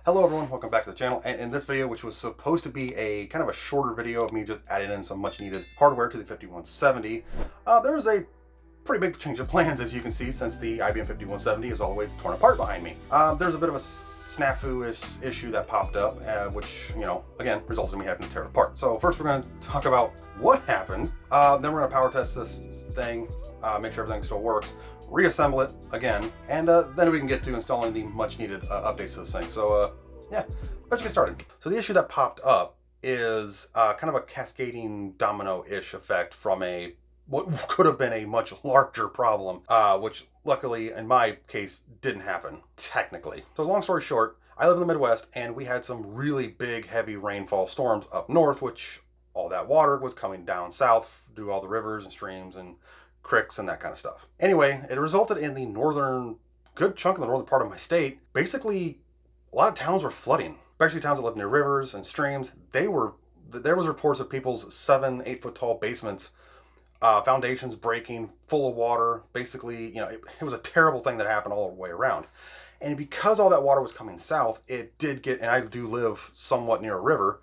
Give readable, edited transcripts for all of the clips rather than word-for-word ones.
Hello everyone, welcome back to the channel, and in this video, which was supposed to be a kind of a shorter video of me just adding in some much needed hardware to the 5170, there was a pretty big change of plans, as you can see, since the IBM 5170 is all the way torn apart behind me. There's a bit of a snafu-ish issue that popped up, which, you know, again, resulted in me having to tear it apart. So first we're going to talk about what happened, then we're going to power test this thing, make sure everything still works, reassemble it again, and then we can get to installing the much needed updates to this thing. So yeah, let's get started. So the issue that popped up is kind of a cascading domino-ish effect from what could have been a much larger problem, which luckily in my case didn't happen technically. So long story short, I live in the Midwest and we had some really big heavy rainfall storms up north, which all that water was coming down south through all the rivers and streams and creeks and that kind of stuff. Anyway, it resulted in the good chunk of the northern part of my state, basically a lot of towns were flooding, especially towns that live near rivers and streams. There was reports of people's 7-8 foot tall basements, foundations breaking, full of water. Basically, you know, it was a terrible thing that happened all the way around. And because all that water was coming south, it did get, and I do live somewhat near a river,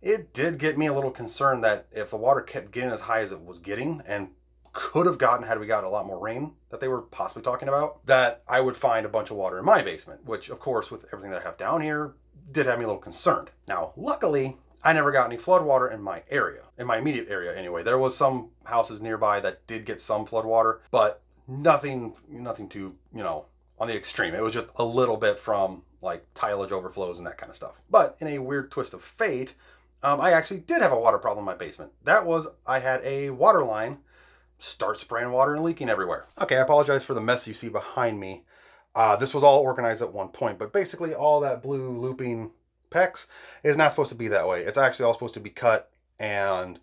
it did get me a little concerned that if the water kept getting as high as it was getting, and could have gotten had we got a lot more rain that they were possibly talking about, that I would find a bunch of water in my basement, which of course with everything that I have down here did have me a little concerned. Now luckily I never got any flood water in my area, in my immediate area anyway. There was some houses nearby that did get some flood water, but nothing too, you know, on the extreme. It was just a little bit from like tilage overflows and that kind of stuff. But in a weird twist of fate, I actually did have a water problem in my basement. That was, I had a water line start spraying water and leaking everywhere. Okay, I apologize for the mess you see behind me. This was all organized at one point, but basically all that blue looping PEX is not supposed to be that way. It's actually all supposed to be cut and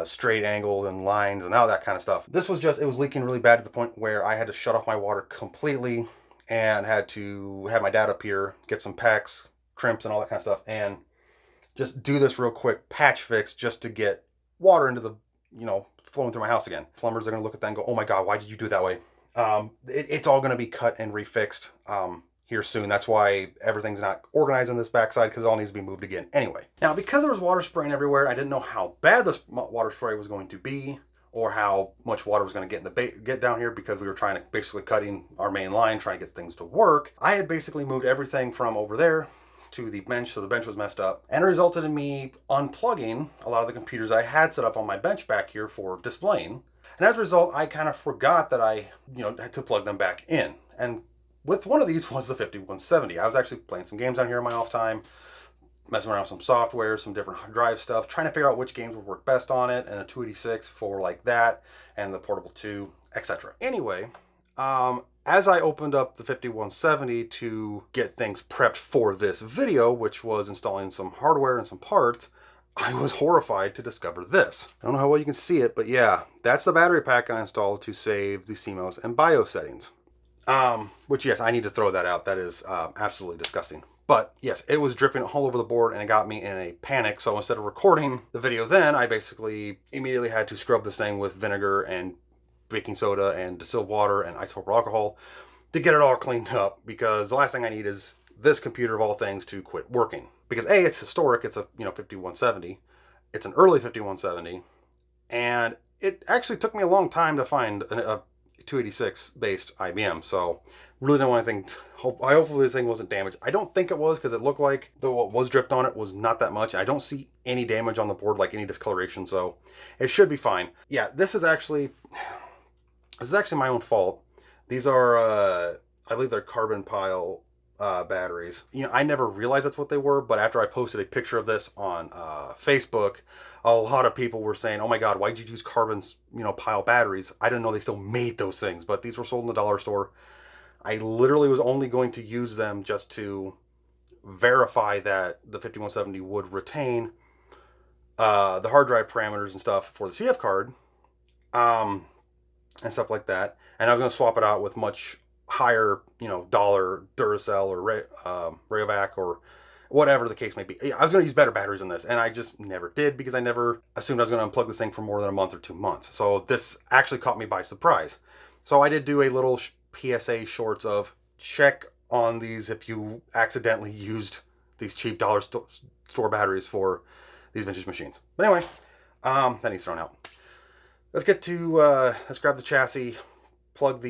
straight angled and lines and all that kind of stuff. This was just, it was leaking really bad to the point where I had to shut off my water completely and had to have my dad up here, get some PEX, crimps and all that kind of stuff, and just do this real quick patch fix just to get water into the, you know, flowing through my house again. Plumbers are going to look at that and go, oh my God, why did you do that way? It's all going to be cut and refixed here soon. That's why everything's not organized on this backside, because it all needs to be moved again. Anyway, now because there was water spraying everywhere, I didn't know how bad this water spray was going to be or how much water was going to get down here, because we were trying to basically cutting our main line, trying to get things to work. I had basically moved everything from over there to the bench, so the bench was messed up, and it resulted in me unplugging a lot of the computers I had set up on my bench back here for displaying. And as a result, I kind of forgot that I, you know, had to plug them back in. And with one of these was the 5170. I was actually playing some games down here in my off time, messing around with some software, some different drive stuff, trying to figure out which games would work best on it, and a 286 for like that, and the Portable 2, etc. Anyway, as I opened up the 5170 to get things prepped for this video, which was installing some hardware and some parts, I was horrified to discover this. I don't know how well you can see it, but yeah, that's the battery pack I installed to save the CMOS and BIOS settings. Which yes, I need to throw that out. That is absolutely disgusting. But yes, it was dripping all over the board and it got me in a panic. So instead of recording the video then, I basically immediately had to scrub this thing with vinegar and baking soda and distilled water and isopropyl alcohol to get it all cleaned up, because the last thing I need is this computer of all things to quit working. Because A, it's historic, it's a 5170, it's an early 5170, and it actually took me a long time to find a 286 based IBM, so really don't want anything, hopefully this thing wasn't damaged. I don't think it was, because it looked like what was dripped on it was not that much. I don't see any damage on the board, like any discoloration, so it should be fine. Yeah, this is actually my own fault. These are, I believe they're carbon pile batteries. You know, I never realized that's what they were, but after I posted a picture of this on Facebook, a lot of people were saying, oh my God, why'd you use carbon, pile batteries? I didn't know they still made those things, but these were sold in the dollar store. I literally was only going to use them just to verify that the 5170 would retain the hard drive parameters and stuff for the CF card. and stuff like that. And I was going to swap it out with much higher, dollar Duracell or Rayovac or whatever the case may be. I was going to use better batteries in this, and I just never did because I never assumed I was going to unplug this thing for more than a month or 2 months. So this actually caught me by surprise. So I did do a little PSA shorts of check on these if you accidentally used these cheap dollar store batteries for these vintage machines. But anyway, that needs thrown out. Let's get to, let's grab the chassis, plug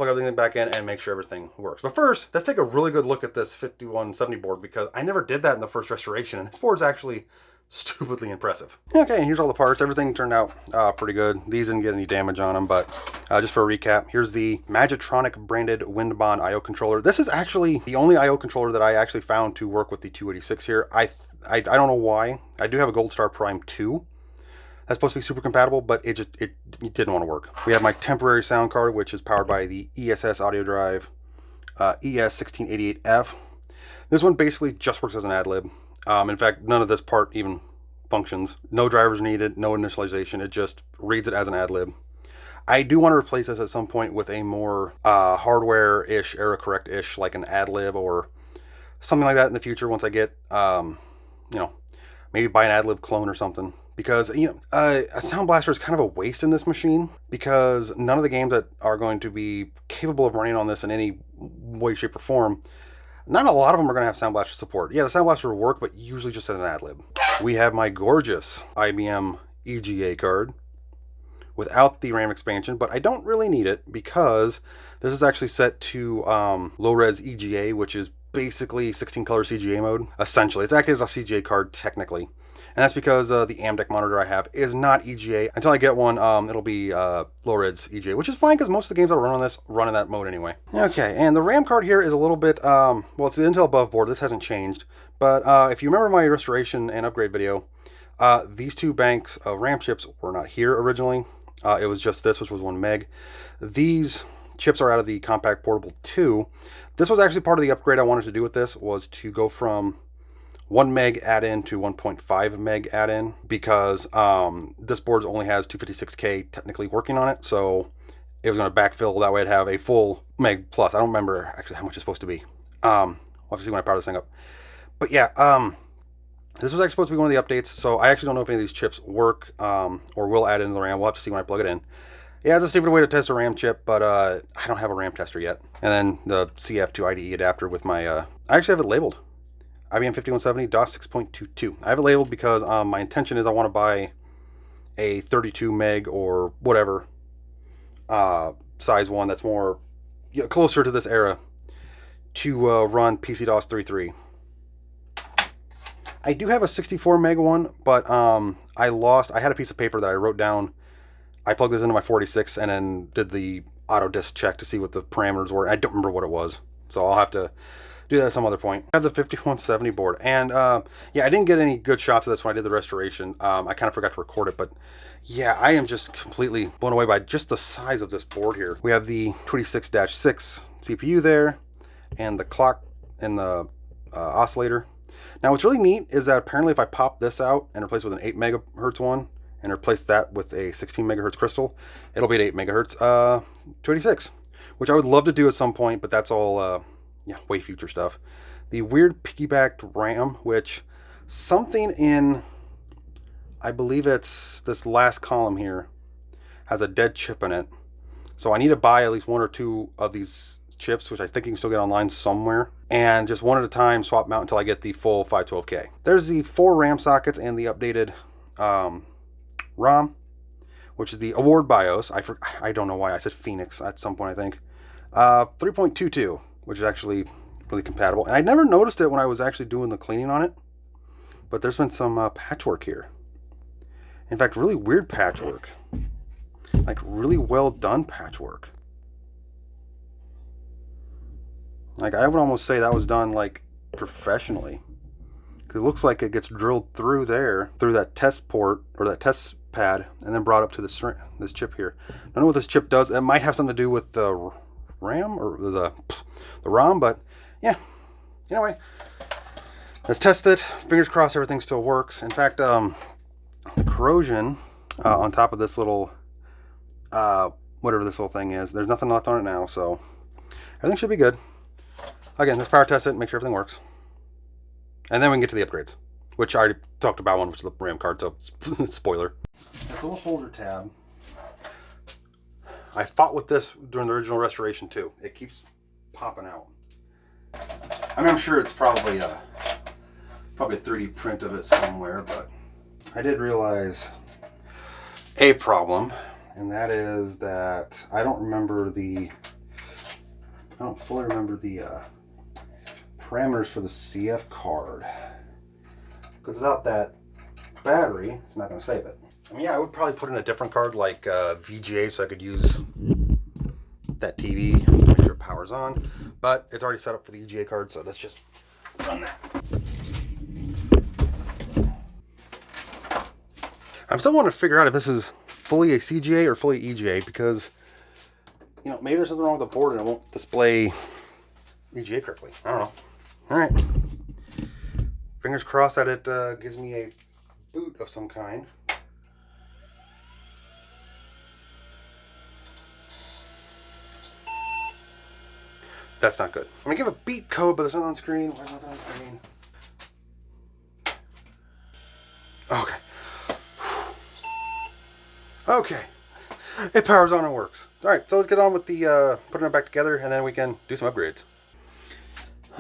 everything back in, and make sure everything works. But first, let's take a really good look at this 5170 board, because I never did that in the first restoration, and this board's actually stupidly impressive. Okay, and here's all the parts. Everything turned out pretty good. These didn't get any damage on them, but just for a recap, here's the Magitronic branded Windbond I/O controller. This is actually the only I/O controller that I actually found to work with the 286 here. I don't know why. I do have a Gold Star Prime 2. That's supposed to be super compatible, but it didn't want to work. We have my temporary sound card, which is powered by the ESS audio drive ES1688F. This one basically just works as an ad-lib. In fact, none of this part even functions. No drivers needed, no initialization. It just reads it as an ad-lib. I do want to replace this at some point with a more hardware-ish, error correct-ish, like an ad-lib or something like that in the future once I get, maybe buy an ad-lib clone or something. Because, a Sound Blaster is kind of a waste in this machine, because none of the games that are going to be capable of running on this in any way, shape, or form, not a lot of them are going to have Sound Blaster support. Yeah, the Sound Blaster will work, but usually just as an ad-lib. We have my gorgeous IBM EGA card without the RAM expansion, but I don't really need it because this is actually set to low-res EGA, which is basically 16-color CGA mode. Essentially, it's acting as a CGA card technically. And that's because the AMDEC monitor I have is not EGA. Until I get one, it'll be low-res EGA, which is fine because most of the games that run on this run in that mode anyway. Okay, and the RAM card here is a little bit, well, it's the Intel above board. This hasn't changed. But if you remember my restoration and upgrade video, these two banks of RAM chips were not here originally. It was just this, which was 1 meg. These chips are out of the Compact Portable 2. This was actually part of the upgrade I wanted to do with this, was to go from 1 meg add-in to 1.5 meg add-in, because this board only has 256K technically working on it, so it was going to backfill. That way I'd have a full meg plus. I don't remember actually how much it's supposed to be. We'll have to see when I power this thing up. But yeah, this was actually supposed to be one of the updates, so I actually don't know if any of these chips work or will add into the RAM. We'll have to see when I plug it in. Yeah, it's a stupid way to test a RAM chip, but I don't have a RAM tester yet. And then the CF to IDE adapter with my, I actually have it labeled. IBM 5170 DOS 6.22. I have it labeled because my intention is I want to buy a 32 meg or whatever size one that's more closer to this era to run PC DOS 3.3. I do have a 64 meg one, but I had a piece of paper that I wrote down. I plugged this into my 46 and then did the auto disk check to see what the parameters were. I don't remember what it was, so I'll have to do that at some other point. I have the 5170 board, and yeah, I didn't get any good shots of this when I did the restoration. I kind of forgot to record it, but yeah, I am just completely blown away by just the size of this board here. We have the 26-6 CPU there, and the clock and the oscillator. Now, what's really neat is that apparently if I pop this out and replace it with an 8 megahertz one, and replace that with a 16 megahertz crystal, it'll be at 8 megahertz 286, which I would love to do at some point, but that's all yeah, way future stuff. The weird piggybacked RAM, which something in, I believe it's this last column here, has a dead chip in it. So I need to buy at least 1 or 2 of these chips, which I think you can still get online somewhere, and just one at a time swap them out until I get the full 512K. There's the 4 RAM sockets and the updated ROM, which is the Award BIOS. I don't know why I said Phoenix at some point, I think. 3.22, which is actually really compatible. And I never noticed it when I was actually doing the cleaning on it, but there's been some patchwork here. In fact, really weird patchwork. Like really well done patchwork. Like I would almost say that was done like professionally. Because it looks like it gets drilled through there, through that test port or that test pad, and then brought up to this chip here. I don't know what this chip does. It might have something to do with the RAM or the ROM, but yeah. Anyway, let's test it. Fingers crossed everything still works. In fact, the corrosion on top of this little, whatever this little thing is. There's nothing left on it now, so everything should be good. Again, let's power test it and make sure everything works. And then we can get to the upgrades, which I already talked about one, which is the RAM card, so spoiler. This little holder tab, I fought with this during the original restoration too. It keeps popping out. I mean, I'm sure it's probably a 3D print of it somewhere, but I did realize a problem, and that is that I don't fully remember the parameters for the CF card, because without that battery, it's not going to save it. I mean, yeah, I would probably put in a different card like VGA, so I could use that TV to make sure it powers on, but it's already set up for the EGA card, so let's just run that. I'm still wanting to figure out if this is fully a CGA or fully EGA, because, you know, maybe there's something wrong with the board and it won't display EGA correctly. I don't know. All right. Fingers crossed that it gives me a boot of some kind. That's not good. I'm gonna give a beat code, but there's nothing on screen. Where's nothing on screen? Okay. Okay. It powers on and works. All right, so let's get on with the putting it back together, and then we can do some upgrades.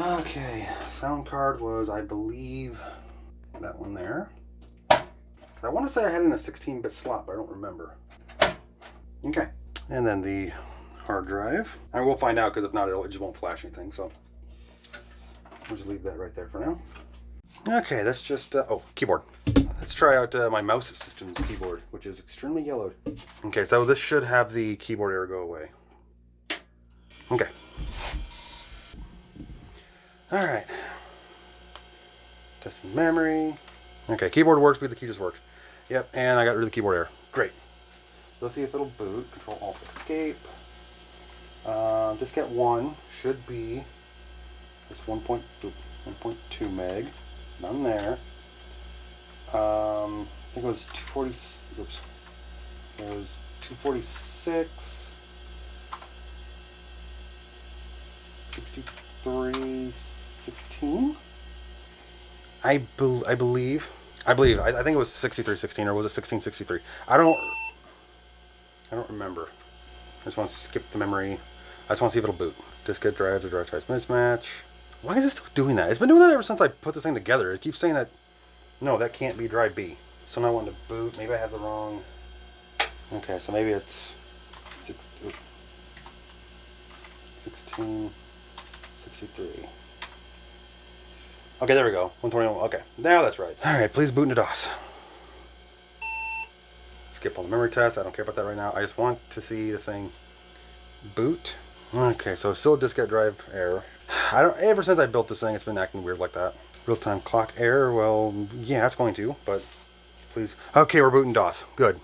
Okay, sound card was, I believe, that one there. I want to say I had it in a 16-bit slot, but I don't remember. Okay, and then the hard drive. I will find out, because if not, it just won't flash anything, so we'll just leave that right there for now. Okay, that's just, oh, keyboard. Let's try out my mouse system's keyboard, which is extremely yellowed. Okay, so this should have the keyboard error go away. Okay. All right. Testing memory. Okay, keyboard works, but the key just worked. Yep, and I got rid of the keyboard error. Great. So let's see if it'll boot. Control Alt Escape. Diskette 1 should be this 1.2 meg. None there. I think it was 240. Oops. It was 246. 63. 16. I believe. I think it was 6316, or was it 1663? I don't remember. I just want to skip the memory. I just want to see if it'll boot. Diskette drives or drive types mismatch. Why is it still doing that? It's been doing that ever since I put this thing together. It keeps saying that, no, that can't be drive B. So now I want to boot. Maybe I have the wrong. Okay, so maybe it's 1663. Okay, there we go. 121. Okay, now that's right. All right, please boot into DOS. Skip all the memory tests. I don't care about that right now. I just want to see this thing boot. Okay, so still a diskette drive error. Ever since I built this thing, it's been acting weird like that. Real-time clock error. Well, yeah, it's going to, but please. Okay, we're booting DOS. Good.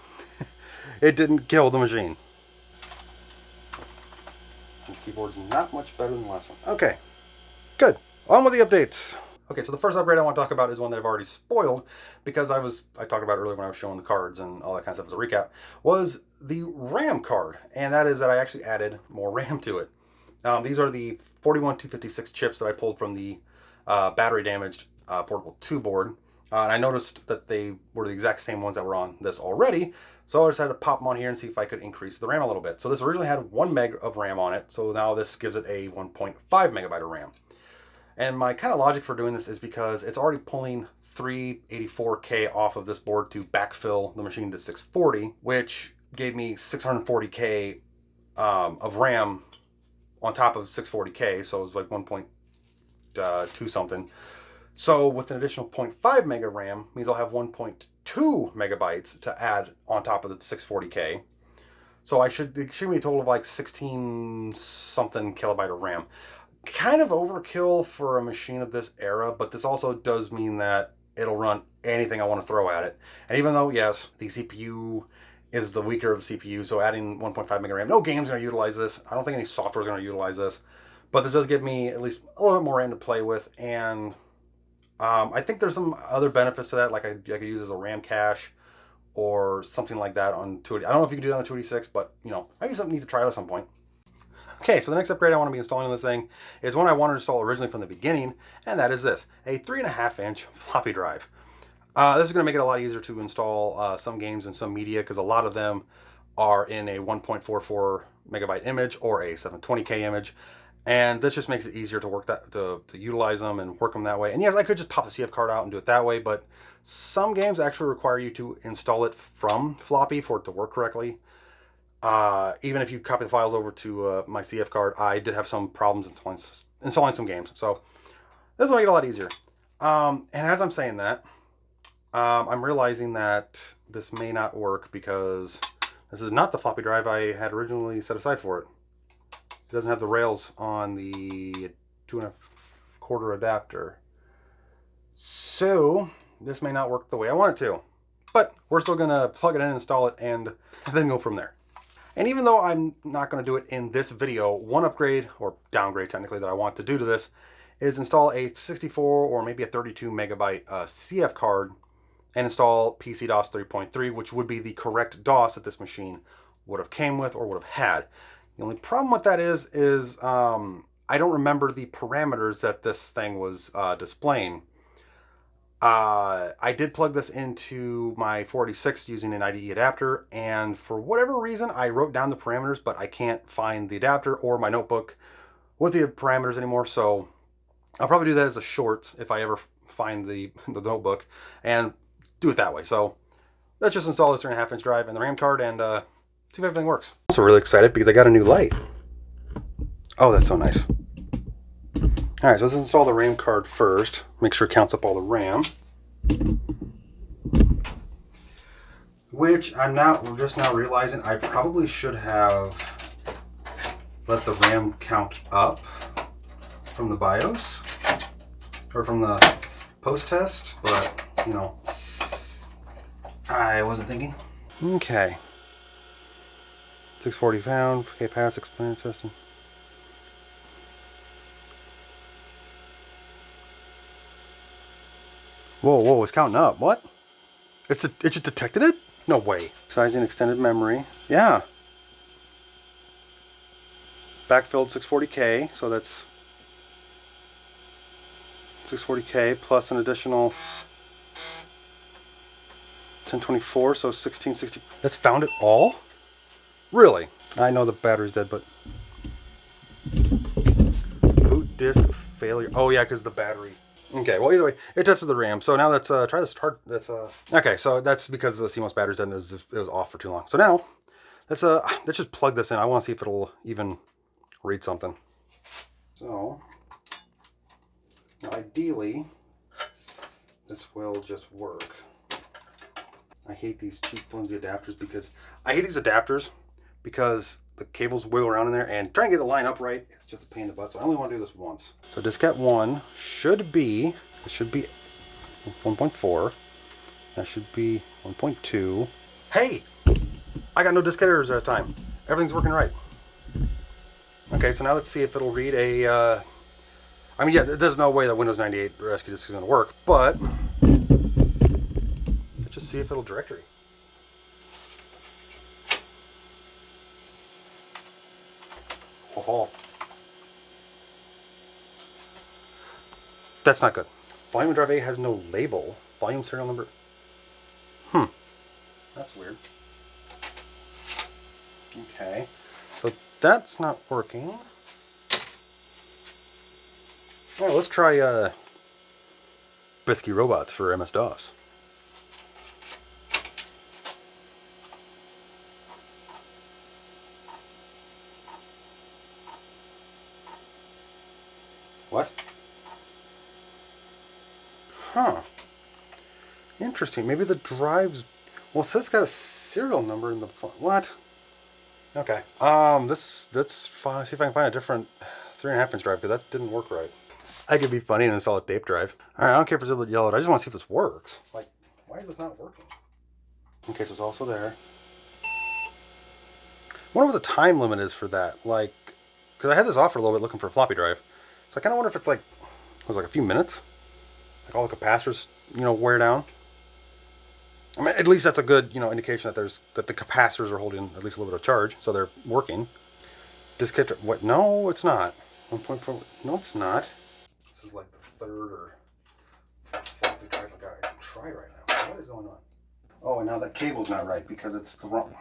It didn't kill the machine. This keyboard's not much better than the last one. Okay, good. On with the updates. Okay, so the first upgrade I want to talk about is one that I've already spoiled, because I talked about earlier when I was showing the cards and all that kind of stuff as a recap, was the RAM card. And that is that I actually added more RAM to it. These are the 41256 chips that I pulled from the battery damaged portable 2 board. And I noticed that they were the exact same ones that were on this already. So I decided to pop them on here and see if I could increase the RAM a little bit. So this originally had 1 meg of RAM on it. So now this gives it a 1.5 megabyte of RAM. And my kind of logic for doing this is because it's already pulling 384K off of this board to backfill the machine to 640, which gave me 640K of RAM on top of 640K. So it was like 1.2 something. So with an additional 0.5 mega RAM means I'll have 1.2 megabytes to add on top of the 640K. So it should be a total of like 16 something kilobyte of RAM. Kind of overkill for a machine of this era, but this also does mean that it'll run anything I want to throw at it. And even though, yes, the CPU is the weaker of the CPU, so adding 1.5 mega RAM, no game's going to utilize this. I don't think any software is going to utilize this. But this does give me at least a little bit more RAM to play with, and I think there's some other benefits to that, like I could use as a RAM cache, or something like that on 280. I don't know if you can do that on 286, but you know, maybe something needs to try out at some point. Okay, so the next upgrade I want to be installing on this thing is one I wanted to install originally from the beginning, and that is this, a 3.5-inch floppy drive. This is going to make it a lot easier to install some games and some media, because a lot of them are in a 1.44 megabyte image or a 720K image, and this just makes it easier to work that to utilize them and work them that way. And yes, I could just pop the CF card out and do it that way, but some games actually require you to install it from floppy for it to work correctly. Even if you copy the files over to my CF card, I did have some problems installing some games. So this will make it a lot easier. And as I'm saying that, I'm realizing that this may not work because this is not the floppy drive I had originally set aside for it. It doesn't have the rails on the 2.25 adapter. So this may not work the way I want it to. But we're still going to plug it in, install it, and then go from there. And even though I'm not going to do it in this video, one upgrade, or downgrade technically, that I want to do to this is install a 64 or maybe a 32 megabyte CF card and install PC DOS 3.3, which would be the correct DOS that this machine would have came with or would have had. The only problem with that is I don't remember the parameters that this thing was displaying. I did plug this into my 486 using an IDE adapter, and for whatever reason I wrote down the parameters, but I can't find the adapter or my notebook with the parameters anymore, so I'll probably do that as a shorts if I ever find the notebook and do it that way. So let's just install this 3.5-inch drive and the RAM card and see if everything works. I'm also really excited because I got a new light. Oh, that's so nice. All right, so let's install the RAM card first. Make sure it counts up all the RAM. Which I'm just now realizing I probably should have let the RAM count up from the BIOS or from the post test, but you know, I wasn't thinking. Okay. 640 found. Okay, pass explain testing. Whoa, it's counting up. What? It just detected it? No way. Sizing extended memory. Yeah. Backfilled 640K, so that's 640K plus an additional 1024, so 1660. That's found it all? Really? I know the battery's dead, but boot disk failure. Oh yeah, because the battery. Okay, well either way, it tested the RAM. So now let's try this hard. Okay, so that's because the CMOS battery's dead and it was off for too long. So now let's just plug this in. I want to see if it'll even read something. So now ideally this will just work. I hate these cheap flimsy adapters because the cables wiggle around in there, and trying to get it lined up right, it's just a pain in the butt. So I only want to do this once. So diskette 1 should be 1.4. That should be 1.2. Hey, I got no diskette errors at a time. Everything's working right. Okay, so now let's see if it'll read a. I mean, yeah, there's no way that Windows 98 Rescue Disk is going to work, but let's just see if it'll directory. Oh, that's not good. Volume drive A has no label. Volume serial number. That's weird. Okay, so that's not working. All right, let's try Biscuit Robots for MS-DOS. What? Huh. Interesting. Maybe the drive's... Well, it says it's got a serial number in the... What? Okay. Let's see if I can find a different 3.5-inch drive, because that didn't work right. I could be funny and install a tape drive. Alright, I don't care if it's a little yellowed. I just want to see if this works. Like, why is this not working? Okay, so it's also there. I wonder what the time limit is for that. Like, because I had this off for a little bit looking for a floppy drive. So I kind of wonder if it's like, it was like a few minutes? Like all the capacitors, you know, wear down? I mean, at least that's a good, you know, indication that the capacitors are holding at least a little bit of charge, so they're working. This kit, what? No, it's not. 1.4. No, it's not. This is like the third or fourth floppy drive I got to try right now. What is going on? Oh, and now that cable's not right because it's the wrong.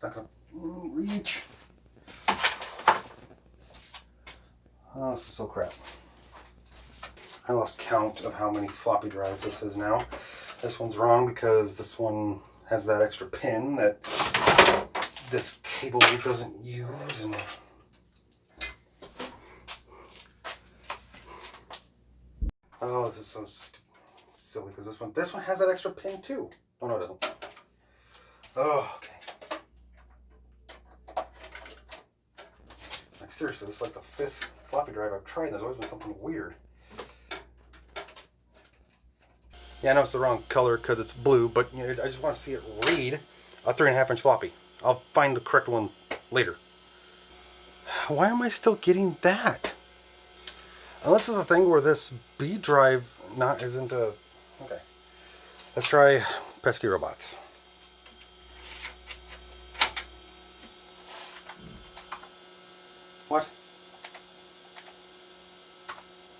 Not gonna reach. Oh, this is so crap. I lost count of how many floppy drives this is now. This one's wrong because this one has that extra pin that this cable doesn't use. And oh, this is so silly because this one has that extra pin too. Oh no, it doesn't. Oh, okay. Like seriously, this is like the 5th floppy drive I've tried. There's always been something weird. Yeah, I know it's the wrong color because it's blue, but you know, I just want to see it read a 3.5-inch floppy. I'll find the correct one later. Why am I still getting that? Unless it's a thing where this B drive isn't a... Okay. Let's try pesky robots. What?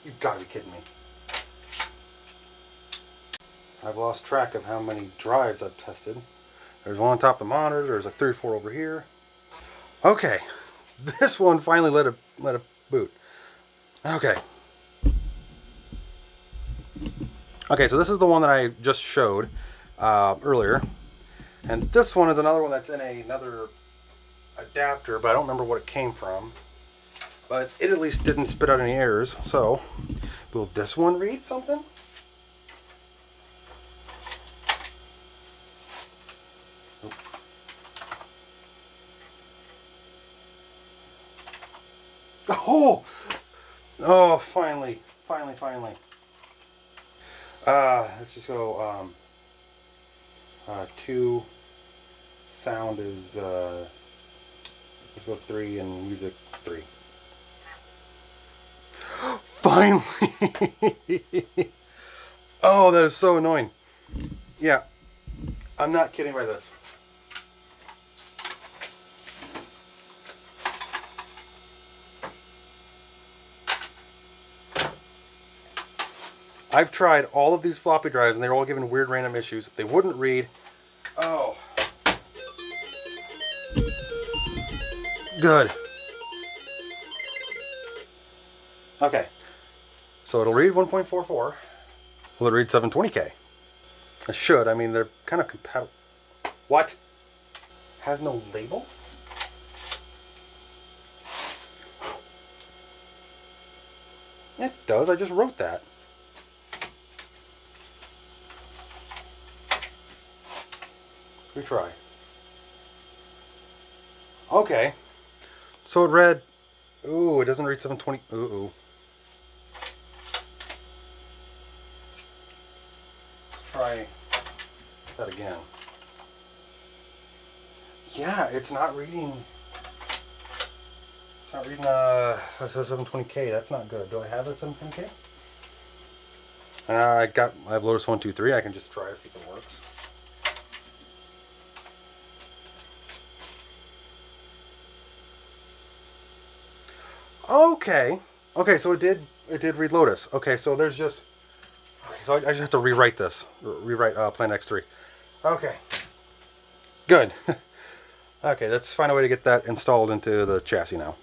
You've got to be kidding me. I've lost track of how many drives I've tested. There's one on top of the monitor. There's like 3 or 4 over here. Okay, this one finally let it boot. Okay. Okay, so this is the one that I just showed earlier, and this one is another one that's in another adapter, but I don't remember what it came from. But it at least didn't spit out any errors. So, will this one read something? Oh! Oh, finally. Finally. Let's just go, 2, sound is, let's go 3, and music 3. Finally! Oh, that is so annoying. Yeah, I'm not kidding by this. I've tried all of these floppy drives and they were all given weird random issues. They wouldn't read. Oh. Good. Okay. So it'll read 1.44. Will it read 720K? It should. I mean, they're kind of compatible. What? Has no label? It does. I just wrote that. Retry. Okay. So it read... Ooh, it doesn't read 720... Ooh. Let's try that again. Yeah, it's not reading... It's not reading 720K. That's not good. Do I have a 720K? I have Lotus 123. I can just try to see if it works. Okay. Okay, so it did read Lotus. Okay, so there's just... Okay, so I just have to rewrite this. Rewrite Plan X3. Okay. Good. Okay, let's find a way to get that installed into the chassis now.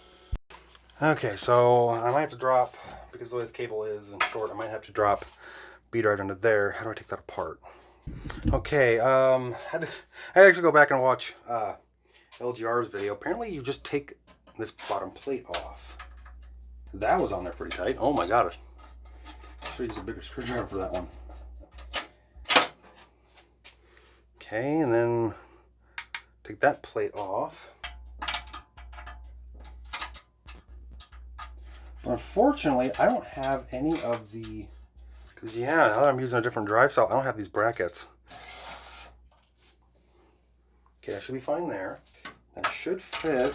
Okay, so I might have to drop, because the way this cable is in short, I might have to drop B drive into there. How do I take that apart? Okay, I actually go back and watch LGR's video. Apparently you just take this bottom plate off. That was on there pretty tight. Oh my god. I should use a bigger screwdriver for that one. Okay, and then take that plate off. Unfortunately, I don't have any of the, because yeah, now that I'm using a different drive style, I don't have these brackets. Okay, that should be fine there. That should fit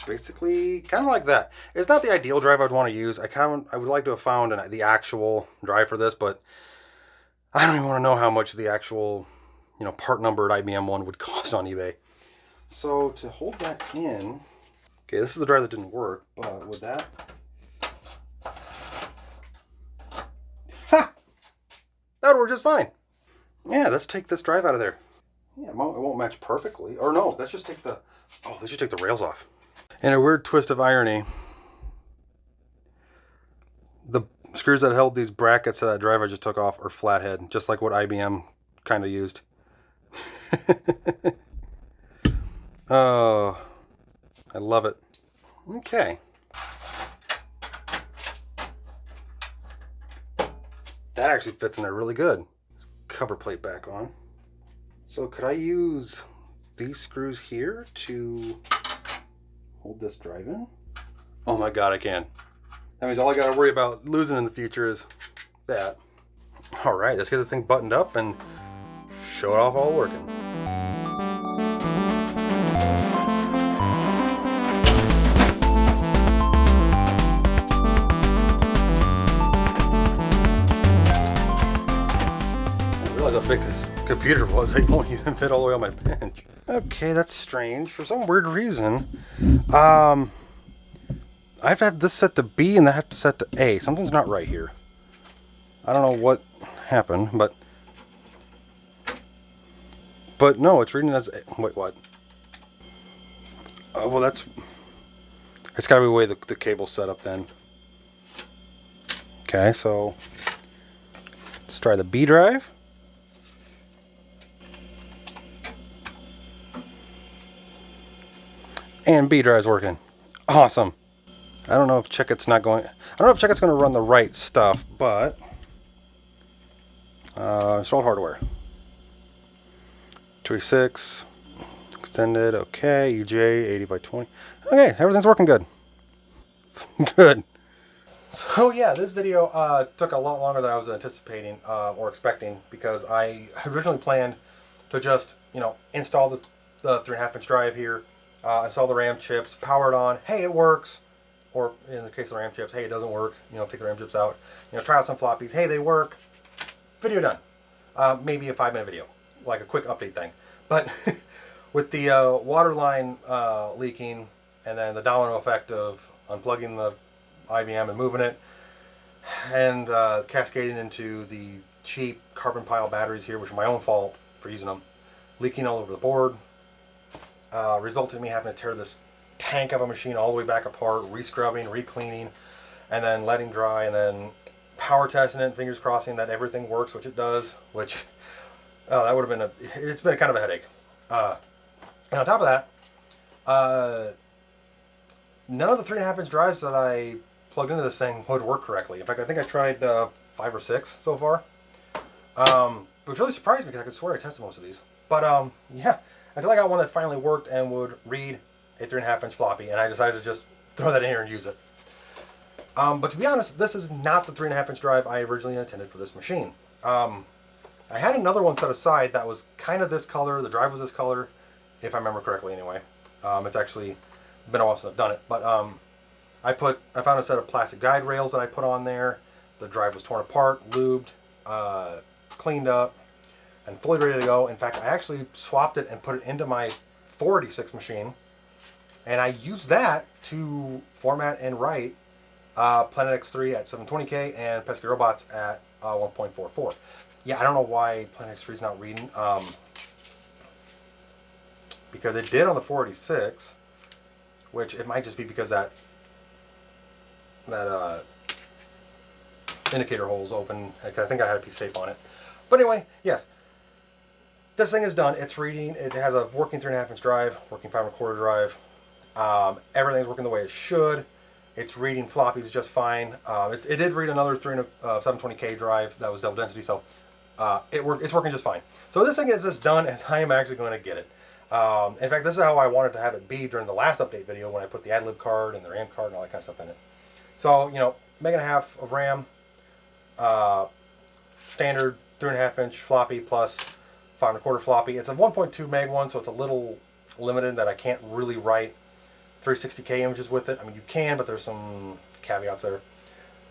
basically kind of like that. It's not the ideal drive I'd want to use. I would like to have found the actual drive for this, but I don't even want to know how much the actual, part numbered IBM one would cost on eBay. So to hold that in, okay, this is the drive that didn't work, but with that, ha! That would work just fine. Yeah, let's take this drive out of there. Yeah, it won't match perfectly. Or no, let's just take the rails off. In a weird twist of irony, the screws that held these brackets to that drive I just took off are flathead, just like what IBM kind of used. Oh, I love it. Okay. That actually fits in there really good. Cover plate back on. So could I use these screws here to hold this drive in? Oh my god, I can. That means all I gotta worry about losing in the future is that. Alright, let's get this thing buttoned up and show it off all working. How big this computer was, it won't even fit all the way on my bench. Okay, that's strange. For some weird reason, I have to have this set to B and I have to set to A. Something's not right here. I don't know what happened, but no, it's reading as A. Wait, what? Oh, well, it's got to be the way the cable's set up then. Okay, so let's try the B drive. And B drive's working. Awesome. I don't know if Checkit's going to run the right stuff, but installed hardware. 286 extended. Okay, EJ 80 by 20. Okay, everything's working good. Good. So yeah, this video took a lot longer than I was anticipating or expecting, because I originally planned to just install the 3.5-inch drive here. Install the RAM chips, power it on, hey, it works. Or in the case of the RAM chips, hey, it doesn't work. Take the RAM chips out. Try out some floppies, hey, they work. Video done. Maybe a 5-minute video, like a quick update thing. But with the water line leaking, and then the domino effect of unplugging the IBM and moving it, and cascading into the cheap carbon pile batteries here, which are my own fault for using them, leaking all over the board, resulted in me having to tear this tank of a machine all the way back apart, re-scrubbing, re-cleaning, and then letting dry, and then power testing it, fingers crossing that everything works, which it does, which, that would have been it's been kind of a headache. And on top of that, none of the 3.5-inch drives that I plugged into this thing would work correctly. In fact, I think I tried 5 or 6 so far, which really surprised me because I could swear I tested most of these. But yeah, until I got one that finally worked and would read a 3.5-inch floppy, and I decided to just throw that in here and use it. But to be honest, this is not the 3.5-inch drive I originally intended for this machine. I had another one set aside that was kind of this color. The drive was this color, if I remember correctly anyway. It's actually been a while since I've done it. But I found a set of plastic guide rails that I put on there. The drive was torn apart, lubed, cleaned up, and fully ready to go. In fact, I actually swapped it and put it into my 486 machine, and I used that to format and write Planet X3 at 720K and Pesky Robots at 1.44. Yeah, I don't know why Planet X3 is not reading, because it did on the 486, which it might just be because that indicator hole is open. I think I had a piece of tape on it. But anyway, yes. This thing is done. It's reading. It has a working 3.5-inch drive, working 5.25 drive. Everything's working the way it should. It's reading floppies just fine. It did read another 720K drive that was double density, so it's working just fine. So this thing is as done as I am actually going to get it. In fact, this is how I wanted to have it be during the last update video when I put the ad-lib card and the RAM card and all that kind of stuff in it. So, you know, meg-and-a-half of RAM, standard 3.5-inch floppy plus 5.25 floppy. It's a 1.2 meg one, so it's a little limited that I can't really write 360K images with it. I mean, you can, but there's some caveats there.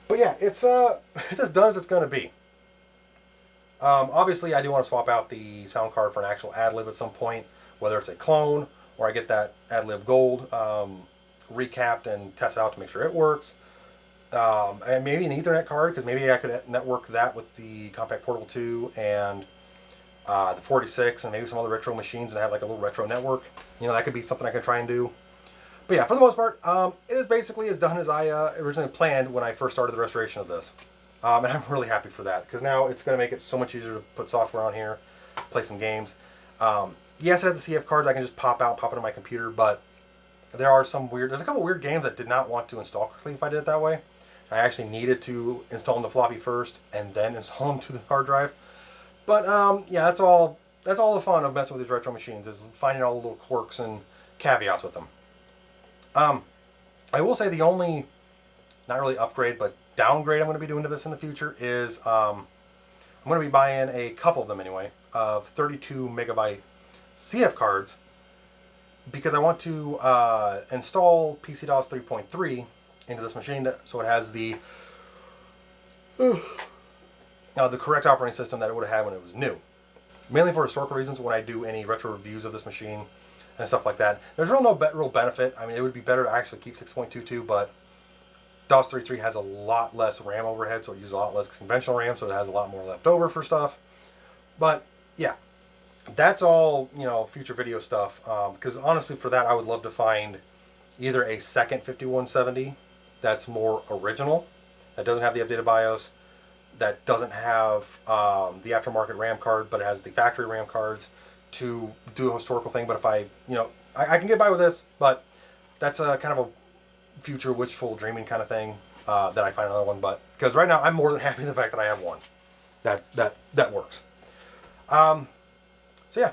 But yeah, it's as done as it's going to be. Obviously, I do want to swap out the sound card for an actual ad-lib at some point, whether it's a clone or I get that ad-lib gold recapped and test it out to make sure it works. And maybe an Ethernet card, because maybe I could network that with the Compact Portable 2 and the 46 and maybe some other retro machines and have like a little retro network. You know, that could be something I could try and do. But yeah, for the most part, it is basically as done as I originally planned when I first started the restoration of this. And I'm really happy for that, because now it's going to make it so much easier to put software on here, play some games. Yes, it has the CF cards I can just pop into my computer, but there's a couple weird games that did not want to install quickly if I did it that way. I actually needed to install them to floppy first and then install them to the hard drive. But yeah, that's all the fun of messing with these retro machines, is finding all the little quirks and caveats with them. I will say the only, not really upgrade, but downgrade I'm going to be doing to this in the future is I'm going to be buying a couple of them anyway, of 32 megabyte CF cards, because I want to install PC-DOS 3.3 into this machine so it has the correct operating system that it would have had when it was new. Mainly for historical reasons, when I do any retro reviews of this machine and stuff like that. There's no real benefit. I mean, it would be better to actually keep 6.22, but DOS 3.3 has a lot less RAM overhead, so it uses a lot less conventional RAM, so it has a lot more left over for stuff. But yeah, that's all, you know, future video stuff. Because honestly, for that, I would love to find either a second 5170 that's more original, that doesn't have the updated BIOS, that doesn't have the aftermarket RAM card, but it has the factory RAM cards to do a historical thing. But if I can get by with this, but that's a kind of a future wishful dreaming kind of thing that I find another one. But because right now I'm more than happy with the fact that I have one that works. So yeah,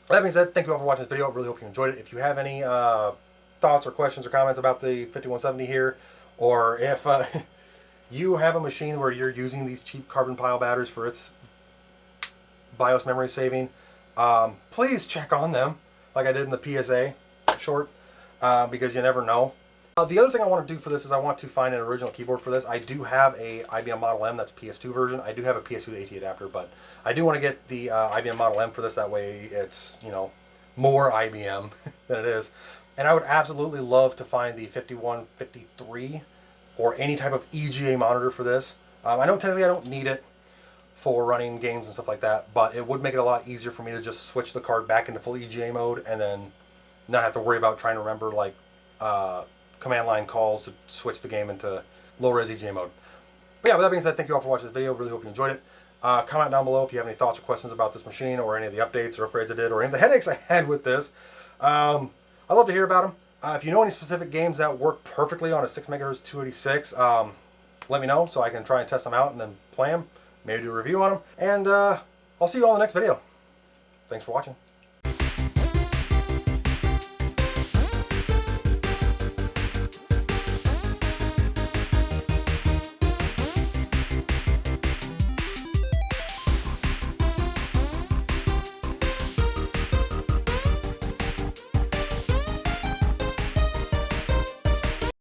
that being said, thank you all for watching this video. I really hope you enjoyed it. If you have any thoughts or questions or comments about the 5170 here, or if you have a machine where you're using these cheap carbon pile batteries for its BIOS memory saving, please check on them like I did in the PSA short, because you never know. The other thing I want to do for this is I want to find an original keyboard for this. I do have a IBM Model M, that's PS2 version. I do have a PS2 to AT adapter, but I do want to get the IBM Model M for this. That way it's, you know, more IBM than it is. And I would absolutely love to find the 5153 or any type of EGA monitor for this. I know technically I don't need it for running games and stuff like that, but it would make it a lot easier for me to just switch the card back into full EGA mode and then not have to worry about trying to remember like command line calls to switch the game into low-res EGA mode. But yeah, with that being said, thank you all for watching this video. Really hope you enjoyed it. Comment down below if you have any thoughts or questions about this machine or any of the updates or upgrades I did or any of the headaches I had with this. I'd love to hear about them. If you know any specific games that work perfectly on a 6 MHz 286, let me know so I can try and test them out and then play them. Maybe do a review on them. And I'll see you all in the next video. Thanks for watching.